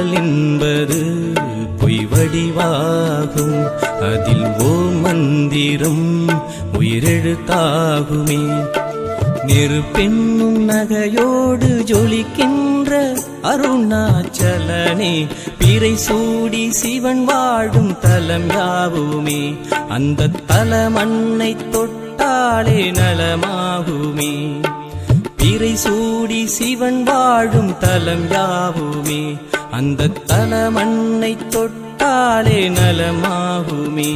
உடல் என்பது பொய் வடிவாகும், அதில் ஓம் மந்திரம் உயிரெழுத்தாகுமே. நெருப்பென்னும் நகையோடு ஜொலிக்கின்ற அருணாச்சலனே, பிறை சூடி சிவன் வாழும் தலம் யாவுமே. அந்த தலமண்ணை தொட்டாலே நலமாகுமே. பிறை சூடி சிவன் வாழும் தலம் யாவுமே. அந்த தலமண்ணை தொட்டாலே நலமாகுமே.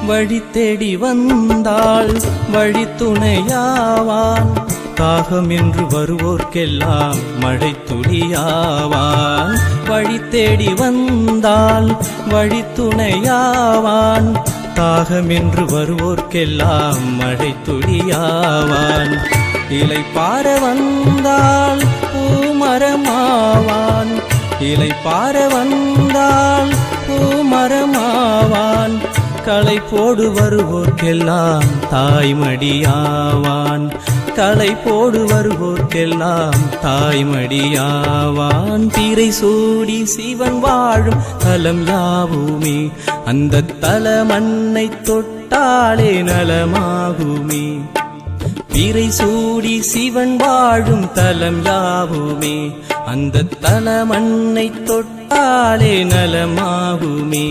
வழி தேடி வந்தாள் வழி துணையாவான், தாகம் என்று வருவோர்க்கெல்லாம் மழை துளியாவான். வழி தேடி வந்தாள் வழி துணையாவான், தாகம் என்று வருவோர்க்கெல்லாம் மழை துளியாவான். இலை பார வந்தாள் பூமரமாவான், இலை பார வந்தாள் பூமரமாவான். களை போடு வருவோர்க்கெல்லாம் தாய்மடியாவான், களை போடு வருவோர்க்கெல்லாம் தாய்மடியாவான். பிறை சூடி சிவன் வாழும் தலம் யாவுமே. அந்த தலமண்ணை தொட்டாலே நலமாகுமே. பிறை சூடி சிவன் வாழும் தலம் யாவுமே. அந்த தலமண்ணை தொட்டாலே நலமாகுமே.